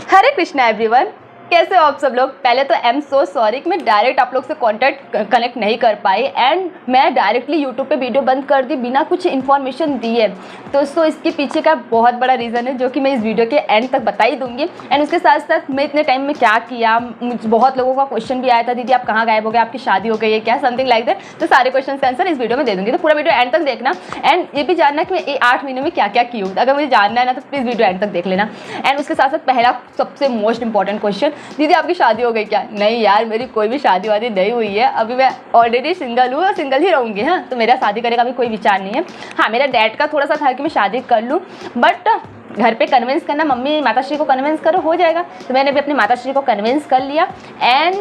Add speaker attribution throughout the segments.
Speaker 1: हरे Krishna everyone, कैसे हो आप सब लोग। पहले तो आई एम सो सॉरी कि मैं डायरेक्ट आप लोग से कनेक्ट नहीं कर पाई एंड मैं डायरेक्टली यूट्यूब पे वीडियो बंद कर दी बिना कुछ इन्फॉर्मेशन दिए। तो इसके पीछे का बहुत बड़ा रीज़न है जो कि मैं इस वीडियो के एंड तक बता ही दूंगी। एंड उसके साथ साथ मैं इतने टाइम में क्या किया, बहुत लोगों का क्वेश्चन भी आया था, दीदी आप कहाँ गायब हो गए, आपकी शादी हो गई है क्या, समथिंग लाइक दैट। तो सारे क्वेश्चन का आंसर इस वीडियो में दे दूंगी, तो पूरा वीडियो एंड तक देखना। एंड ये भी जानना कि मैं 8 महीने में क्या क्या की हूँ। अगर मुझे जानना है ना तो प्लीज़ वीडियो एंड तक देख लेना। एंड उसके साथ साथ पहला सबसे मोस्ट इंपॉर्टेंट क्वेश्चन, दीदी आपकी शादी हो गई क्या। नहीं यार, मेरी कोई भी शादी वादी नहीं हुई है। अभी मैं ऑलरेडी सिंगल हूँ और सिंगल ही रहूँगी। हाँ, तो मेरा शादी करने का भी कोई विचार नहीं है। हाँ, मेरा डैड का थोड़ा सा था कि मैं शादी कर लूँ, बट घर पे कन्विंस करना, मम्मी माताश्री को कन्विंस करो, हो जाएगा। तो मैंने भी अपनी माताश्री को कन्विंस कर लिया एंड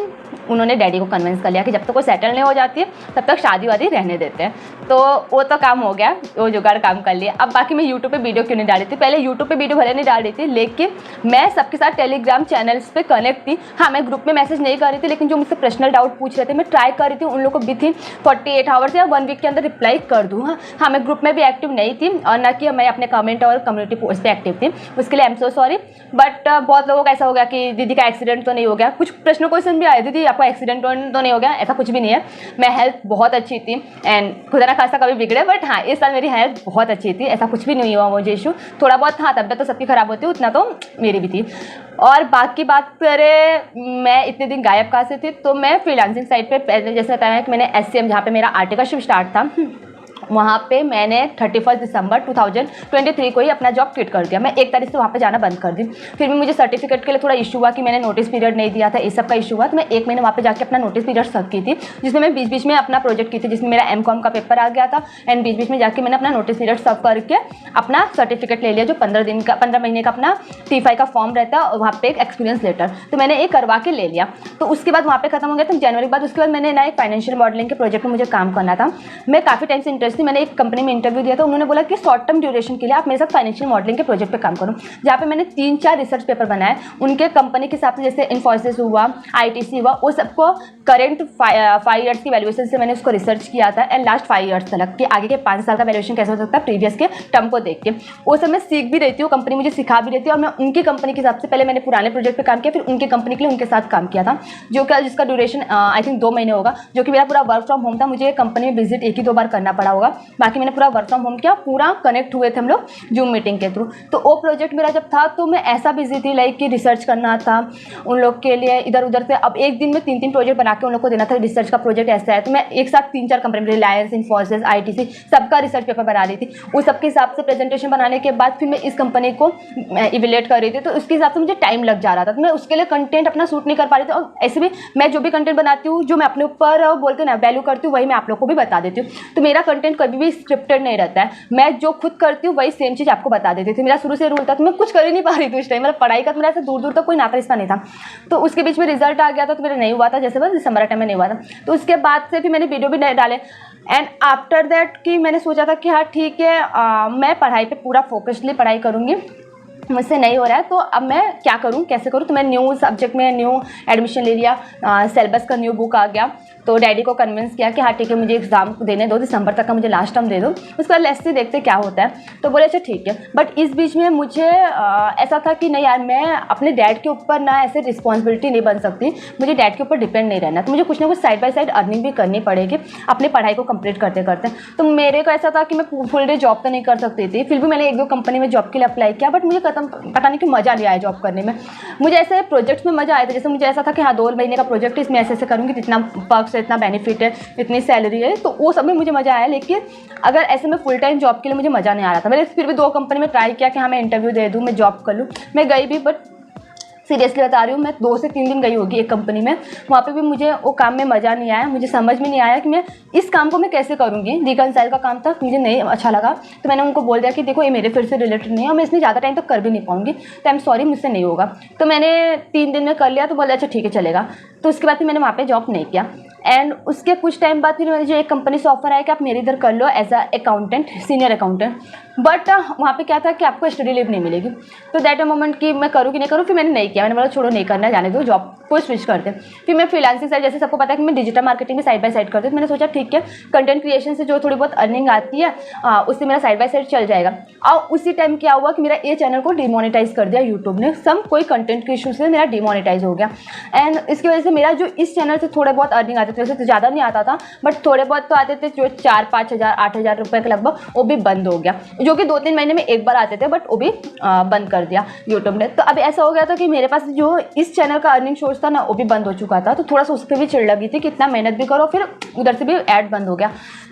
Speaker 1: उन्होंने डैडी को कन्विंस कर लिया कि जब तक कोई सेटल नहीं हो जाती है तब तक शादी वादी रहने देते हैं। तो वो तो काम हो गया, वो जुगाड़ काम कर लिया। अब बाकी मैं यूट्यूब पे वीडियो क्यों नहीं डाल रही थी। पहले यूट्यूब पे वीडियो भले नहीं डाल रही थी, लेकिन मैं सबके साथ टेलीग्राम चैनल्स पे कनेक्ट थी। हाँ, मैं ग्रुप में मैसेज नहीं कर रही थी, लेकिन जो मुझसे पर्सनल डाउट पूछ रहे थे मैं ट्राई कर रही थी उन लोगों को विथिन 48 आवर्स या 1 वीक के अंदर रिप्लाई कर दूँ। हाँ, मैं ग्रुप में भी एक्टिव नहीं थी और ना कि मैं अपने कमेंट और कम्युनिटी पोस्ट पर एक्टिव थी। उसके लिए I am so sorry. But बहुत लोगों का ऐसा हो गया कि दीदी का एक्सीडेंट तो नहीं हो गया। कुछ प्रश्न क्वेश्चन भी आए, दीदी आपका एक्सीडेंट तो नहीं हो गया। ऐसा कुछ भी नहीं है, मैं हेल्थ बहुत अच्छी थी एंड खुदा ना खासा कभी बिगड़े। बट हाँ, इस साल मेरी हेल्थ बहुत अच्छी थी, ऐसा कुछ भी नहीं हुआ मुझे इशू। थोड़ा बहुत हाँ, तबियत तो सबकी खराब होती है, उतना तो मेरी भी थी। और बाकी बात करें मैं इतने दिन गायब कहाँ से थी, तो मैं फ्रीलांसिंग साइट पे पहले जैसे बताया कि मैंने SCM जहाँ पे मेरा आर्टिकलशिप स्टार्ट था, वहाँ पे मैंने 31 दिसंबर 2023 को ही अपना जॉब क्विट कर दिया। मैं 1 तारीख से वहाँ पे जाना बंद कर दी। फिर भी मुझे सर्टिफिकेट के लिए थोड़ा इशू हुआ कि मैंने नोटिस पीरियड नहीं दिया था, इस सब का इशू हुआ। तो मैं 1 महीने वहाँ पे जाके अपना नोटिस पीरियड सर्व की थी, जिसमें मैं बीच बीच में अपना प्रोजेक्ट की थी, जिसमें मेरा MCOM का पेपर आ गया था। एंड बीच बीच में जाके मैंने अपना नोटिस पीरियड सर्व करके अपना सर्टिफिकेट ले लिया, जो 15 महीने का अपना T5 का फॉर्म रहता है और वहाँ पे एक एक्सपीरियंस लेटर, तो मैंने एक करवा के ले लिया। तो उसके बाद वहाँ पे खत्म हो गया था जनवरी के बाद। उसके बाद मैंने ना एक फाइनेंशियल मॉडलिंग के प्रोजेक्ट में मुझे काम करना था। मैं काफ़ी टाइम से इंटरेस्ट थी, मैंने एक कंपनी में इंटरव्यू दिया था। उन्होंने बोला कि शॉर्ट टर्म ड्यूरेशन के लिए आप मेरे साथ फाइनेंशियल मॉडलिंग के प्रोजेक्ट पे काम करो, जहाँ पे मैंने 3-4 रिसर्च पेपर बनाए उनके कंपनी के हिसाब से, जैसे इन्फोसिस हुआ, ITC हुआ, वो सबको करेंट 5 ईयर्स की वैल्यूएशन से मैंने उसको रिसर्च किया था। एंड लास्ट 5 ईयर्स तक कि आगे के 5 साल का वैल्यूएशन कैसे हो सकता है प्रीवियस के टर्म को देख के। वो सब मैं सीख भी रहती हूँ, कंपनी मुझे सिखा भी रहती है। और मैं उनकी कंपनी के हिसाब से पहले मैंने पुराने प्रोजेक्ट पे काम किया, फिर उनकी कंपनी के लिए उनके साथ काम किया था, जो कि जिसका ड्यूरेशन आई थिंक 2 महीने होगा, जो कि मेरा पूरा वर्क फ्रॉम होम था। मुझे कंपनी में विजिट 1 ही 2 बार करना पड़ा होगा, बाकी मैंने पूरा वर्क फ्रॉम होम किया। पूरा कनेक्ट हुए थे हम लोग जूम मीटिंग के थ्रू। तो वो प्रोजेक्ट मेरा जब था तो मैं ऐसा बिजी थी लाइक कि रिसर्च करना था उन लोग के लिए इधर उधर से। अब एक दिन में 3-3 प्रोजेक्ट बना के उन लोग को देना था। रिसर्च का प्रोजेक्ट ऐसा है, तो मैं एक साथ 3-4 कंपनी, रिलायंस, इन्फोसिस, ITC सबका रिसर्च पेपर बना रही थी। उस सबके हिसाब से प्रेजेंटेशन बनाने के बाद फिर मैं इस कंपनी को इवेल्युएट कर रही थी, तो उसके हिसाब से मुझे टाइम लग जा रहा था। तो मैं उसके लिए कंटेंट अपना शूट नहीं कर पा रही थी। और ऐसे भी मैं जो भी कंटेंट बनाती हूँ, जो मैं अपने ऊपर बोलते हैं ना वैल्यू करती हूँ, वही मैं आप लोग को भी बता देती हूँ। तो मेरा कंटेंट कभी भी स्क्रिप्टेड नहीं रहता है, मैं जो खुद करती हूँ वही सेम चीज़ आपको बता देती थी। मेरा शुरू से रूल था, तो मैं कुछ कर ही नहीं पा रही थी उस टाइम। मतलब पढ़ाई का तो मेरा ऐसा दूर दूर तक कोई नाता रिश्ता नहीं था। तो उसके बीच में रिजल्ट आ गया था, तो मेरा नहीं हुआ था, जैसे बस दिसंबर टाइम में नहीं हुआ था। तो उसके बाद से फिर मैंने वीडियो भी नहीं डाले। एंड आफ्टर दैट कि मैंने सोचा था कि हाँ ठीक है, मैं पढ़ाई पर पूरा फोकसली पढ़ाई करूँगी, मुझसे नहीं हो रहा है, तो अब मैं क्या करूं, कैसे करूं। तो मैं न्यू सब्जेक्ट में न्यू एडमिशन ले लिया, सिलेबस का न्यू बुक आ गया। तो डैडी को कन्विंस किया कि हाँ ठीक है, मुझे एग्जाम देने दो, दिसंबर तक का मुझे लास्ट टर्म दे दो, उसके बाद लेट्स सी देखते क्या होता है। तो बोले अच्छा ठीक है। बट इस बीच में मुझे ऐसा था कि नहीं यार, मैं अपने डैड के ऊपर ना ऐसे रिस्पॉन्सिबिलिटी नहीं बन सकती, मुझे डैड के ऊपर डिपेंड नहीं रहना। तो मुझे कुछ ना कुछ साइड बाय साइड अर्निंग भी करनी पड़ेगी अपनी पढ़ाई को कंप्लीट करते करते। तो मेरे को ऐसा था कि मैं फुल डे जॉब तो नहीं कर सकती थी। फिर भी मैंने 1-2 कंपनी में जॉब के लिए अप्लाई किया, बट मुझे पता नहीं कि मज़ा नहीं आया जॉब करने में। मुझे ऐसे प्रोजेक्ट्स में मज़ा आया था, जैसे मुझे ऐसा था कि हाँ 2 महीने का प्रोजेक्ट है, इसमें ऐसे ऐसे करूँगी, इतना पर्क्स है, इतना बेनिफिट है, इतनी सैलरी है, तो वो सब में मुझे मज़ा आया। लेकिन अगर ऐसे में फुल टाइम जॉब के लिए मुझे मज़ा नहीं आ रहा था। मैंने फिर भी 2 कंपनी में ट्राई किया कि हाँ मैं इंटरव्यू दे दूँ, मैं जॉब कर लूँ। मैं गई भी, बट सीरियसली बता रही हूँ, मैं 2 से 3 दिन गई होगी एक कंपनी में। वहाँ पे भी मुझे वो काम में मज़ा नहीं आया, मुझे समझ में नहीं आया कि मैं इस काम को मैं कैसे करूँगी। रिकनसाइल का काम था, मुझे नहीं अच्छा लगा। तो मैंने उनको बोल दिया कि देखो ये मेरे फिर से रिलेटेड नहीं है और मैं इसमें ज़्यादा टाइम तक कर भी नहीं पाऊँगी, तो आई एम सॉरी, मुझसे नहीं होगा। तो मैंने 3 दिन में कर लिया, तो बोला अच्छा ठीक है चलेगा। तो उसके बाद फिर मैंने वहाँ पर जॉब नहीं किया। एंड उसके कुछ टाइम बाद फिर मुझे एक कंपनी से ऑफर आया कि आप मेरे इधर कर लो as accountant, senior accountant. But वहाँ पे क्या था कि आपको स्टडी लीव नहीं मिलेगी। तो दैट अ मोमेंट कि मैं करूँ कि नहीं करूँ, फिर मैंने नहीं किया। मैंने बोला छोड़ो, नहीं करना, जाने दो, जॉब को स्विच करते। फिर मैं फ्रीलांसिंग साइड, जैसे सबको पता है कि मैं डिजिटल मार्केटिंग में साइड बाय साइड करती हूँ, तो मैंने सोचा ठीक है, कंटेंट क्रिएशन से जो थोड़ी बहुत अर्निंग आती है उससे मेरा साइड बाय साइड चल जाएगा। और उसी टाइम क्या हुआ कि मेरा ये चैनल को डिमोनेटाइज कर दिया यूट्यूब ने, सम कोई कंटेंट के इशू से मेरा डिमोनेटाइज हो गया। एंड इसकी वजह से मेरा जो इस चैनल से थोड़े बहुत अर्निंग आते थे, वैसे तो ज़्यादा नहीं आता था बट थोड़े बहुत तो आते थे, जो 4-5 हज़ार 8 हज़ार रुपये के लगभग, वो भी बंद हो गया, जो कि 2-3 महीने में एक बार आते थे, बट वो भी बंद कर दिया यूट्यूब ने। तो अभी ऐसा हो गया था कि मेरे पास जो इस चैनल का अर्निंग सोर्स था ना, वो भी बंद हो चुका था। तो थोड़ा सा उस पर भी चिढ़ लगी थी कि इतना मेहनत भी करो, फिर उधर से भी ऐड बंद हो गया।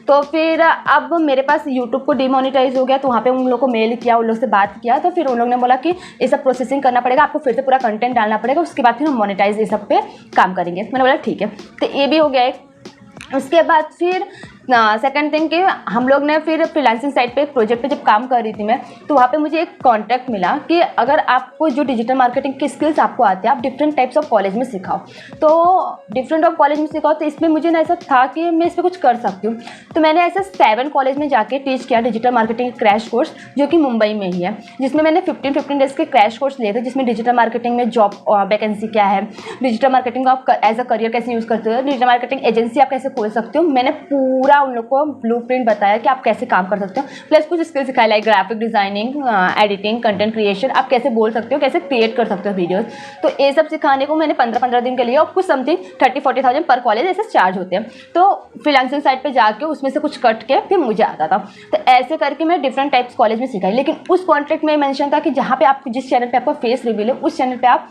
Speaker 1: तो फिर अब मेरे पास यूट्यूब को डिमोनेटाइज हो गया, तो वहाँ पे उन लोग को मेल किया, उन लोग से बात किया, तो फिर उन लोग ने बोला कि ये सब प्रोसेसिंग करना पड़ेगा, आपको फिर से पूरा कंटेंट डालना पड़ेगा, उसके बाद फिर हम मोनेटाइज ये सब पे काम करेंगे। मैंने बोला ठीक है। तो ये भी हो गया एक। उसके बाद फिर सेकंड थिंग कि हम लोग ने फिर फ्रीलांसिंग साइट पे एक प्रोजेक्ट पे जब काम कर रही थी मैं, तो वहाँ पे मुझे एक कॉन्टैक्ट मिला कि अगर आपको जो डिजिटल मार्केटिंग की स्किल्स आपको आती है, आप डिफरेंट टाइप्स ऑफ कॉलेज में सिखाओ। तो डिफरेंट ऑफ कॉलेज में सिखाओ, तो इसमें मुझे ना ऐसा था कि मैं इस पर कुछ कर सकती हूँ। तो मैंने ऐसे 7 कॉलेज में जाके टीच किया डिजिटल मार्केटिंग क्रैश कोर्स, जो कि मुंबई में ही है, जिसमें मैंने 15 डेज़ के क्रैश कोर्स लिए थे, जिसमें डिजिटल मार्केटिंग में जॉब वैकेंसी क्या है, डिजिटल मार्केटिंग को आप एज अ करियर कैसे यूज़ करते हो, डिजिटल मार्केटिंग एजेंसी आप कैसे खोल सकते हो। मैंने पूरा उन लोग को ब्लूप्रिंट बताया कि आप कैसे काम कर सकते हो, प्लस कुछ स्किल सिखाया like graphic designing, editing, content creation, आप कैसे बोल सकते हो, कैसे क्रिएट कर सकते हो वीडियोस। तो ये सब सिखाने को मैंने 15-15 दिन के लिए, और कुछ समथिंग 30-40,000 पर कॉलेज ऐसे चार्ज होते हैं। तो फ्रीलांसिंग साइट पे जाके उसमें से कुछ कट के फिर मुझे आता था। तो ऐसे करके मैं डिफरेंट टाइप्स कॉलेज में सिखाई। लेकिन उस कॉन्ट्रैक्ट में मेंशन था कि जहाँ पे आप जिस चैनल पे आपका फेस रिवील है, उस चैनल पे आप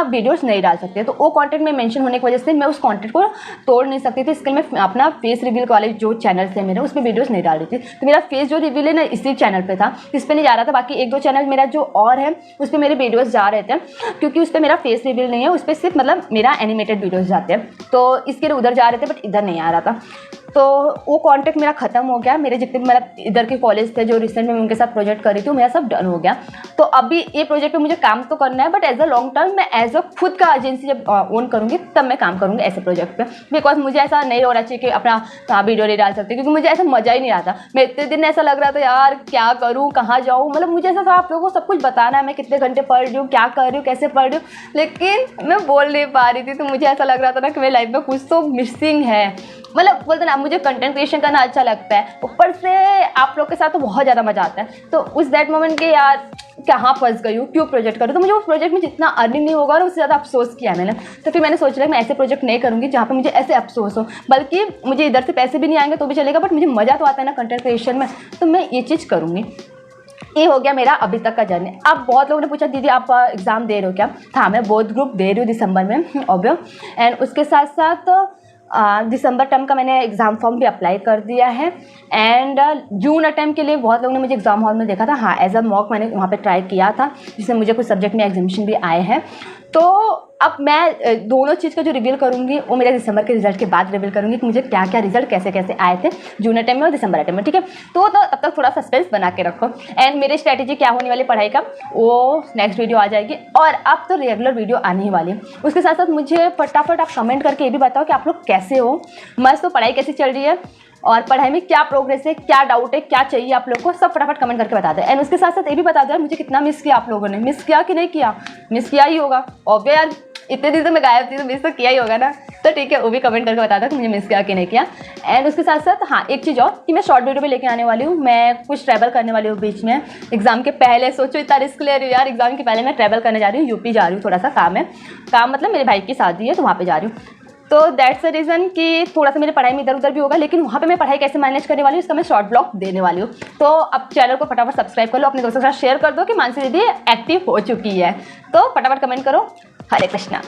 Speaker 1: वीडियोस नहीं डाल सकते। तो वो कॉन्ट्रैक्ट में मेंशन होने की वजह से मैं उस कॉन्ट्रैक्ट को तोड़ नहीं सकती थी। इसके मैं अपना फेस रिवील कॉलेज जो चैनल से मेरे, उसमें वीडियोस नहीं डाल रही थी। तो मेरा फेस जो रिवील है ना, इसी चैनल पे था, इस पे नहीं जा रहा था। बाकी 1-2 चैनल मेरा जो और है, उस पर मेरे वीडियोस जा रहे थे, क्योंकि उस पर मेरा फेस रिवील नहीं है, उस पर सिर्फ मतलब मेरा एनिमेटेड वीडियोस जाते हैं। तो इसके लिए उधर जा रहे थे, बट इधर नहीं आ रहा था। तो वो कॉन्टैक्ट मेरा खत्म हो गया। मेरे जितने मतलब इधर के कॉलेज थे जो रिसेंट में उनके साथ प्रोजेक्ट कर रही थी, मेरा सब डन हो गया। तो अभी ये प्रोजेक्ट पे मुझे काम तो करना है, but as a long term मैं एज अ खुद का एजेंसी जब ओन करूँगी तब मैं काम करूँगी ऐसे प्रोजेक्ट पे। बिकॉज मुझे ऐसा नहीं होना चाहिए कि अपना वीडियो नहीं डाल सकती, क्योंकि मुझे ऐसा मज़ा ही नहीं आता। मैं इतने दिन ऐसा लग रहा था यार क्या करूँ, कहाँ जाऊँ, मतलब मुझे ऐसा था आप लोगों को सब कुछ बताना है, मैं कितने घंटे पढ़ रही हूँ, क्या कर रही हूँ, कैसे पढ़ रही हूँ, लेकिन मैं बोल नहीं पा रही थी। तो मुझे ऐसा लग रहा था ना कि मेरी लाइफ में कुछ तो मिसिंग है। मतलब बोलते ना, मुझे कंटेंट क्रिएशन करना अच्छा लगता है, ऊपर से आप लोग के साथ तो बहुत ज़्यादा मज़ा आता है। तो उस दैट मोमेंट के यार कहाँ फंस गई हूँ, क्यों प्रोजेक्ट करूँ। तो मुझे उस प्रोजेक्ट में जितना अर्निंग नहीं होगा ना, उससे ज़्यादा अफसोस किया मैंने। तो फिर मैंने सोच लिया मैं ऐसे प्रोजेक्ट नहीं करूँगी जहाँ पे मुझे ऐसे अफसोस हो, बल्कि मुझे इधर से पैसे भी नहीं आएंगे तो भी चलेगा, बट मुझे मज़ा तो आता है ना कंटेंट क्रिएशन में, तो मैं ये चीज़ करूँगी। ये हो गया मेरा अभी तक का जर्नी। अब बहुत लोगों ने पूछा दीदी आप एग्ज़ाम दे रहे हो क्या। हाँ, मैं बोथ ग्रुप दे रही हूँ दिसंबर में ऑब्वियस, एंड उसके साथ साथ दिसंबर टर्म का मैंने एग्ज़ाम फॉर्म भी अप्लाई कर दिया है। एंड जून अटेम्प्ट के लिए बहुत लोगों ने मुझे एग्ज़ाम हॉल में देखा था। हाँ, एज अ मॉक मैंने वहाँ पे ट्राई किया था, जिसमें मुझे कुछ सब्जेक्ट में एग्जामिनेशन भी आए हैं। तो अब मैं दोनों चीज़ का जो रिवील करूँगी वो मेरे दिसंबर के रिजल्ट के बाद रिवील करूँगी कि मुझे क्या क्या रिजल्ट कैसे कैसे आए थे जून अटेम्प्ट में और दिसंबर अटेम्प्ट में, ठीक है। तो तब तक थोड़ा सस्पेंस बना के रखो। एंड मेरी स्ट्रैटेजी क्या होने वाली पढ़ाई का, वो नेक्स्ट वीडियो आ जाएगी, और अब तो रेगुलर वीडियो आने ही वाली। उसके साथ साथ मुझे फटाफट आप कमेंट करके ये भी बताओ कि आप लोग कैसे हो, मस्त तो पढ़ाई कैसी चल रही है, और पढ़ाई में क्या प्रोग्रेस है, क्या डाउट है, क्या चाहिए आप लोग को, सब फटाफट कमेंट करके बता दो। एंड उसके साथ साथ ये भी बता दो यार मुझे कितना मिस किया आप लोगों ने, मिस किया कि नहीं किया, मिस किया ही होगा ऑब्वियस यार, इतने दिन से मैं गायब थी तो मिस तो किया ही होगा ना। तो ठीक है, वो भी कमेंट करके बता दो कि मुझे मिस किया कि नहीं किया। एंड उसके साथ साथ हाँ, एक चीज़ और कि मैं शॉर्ट वीडियो भी लेके आने वाली हूँ, मैं कुछ ट्रैवल करने वाली हूँ बीच में एग्जाम के पहले। सोचो इतना रिस्क ले रही हूँ यार, एग्जाम के पहले मैं ट्रैवल करने जा रही हूँ, यूपी जा रही हूँ, थोड़ा सा काम है, काम मतलब मेरे भाई की शादी है तो वहाँ पर जा रही हूँ। तो दैट्स द रीज़न कि थोड़ा सा मेरी पढ़ाई में इधर उधर भी होगा, लेकिन वहाँ पे मैं पढ़ाई कैसे मैनेज करने वाली हूँ इसका मैं शॉर्ट ब्लॉग देने वाली हूँ। तो अब चैनल को फटाफट सब्सक्राइब कर लो, अपने दोस्तों के साथ शेयर कर दो कि मानसी दीदी एक्टिव हो चुकी है। तो फटाफट कमेंट करो। हरे कृष्णा।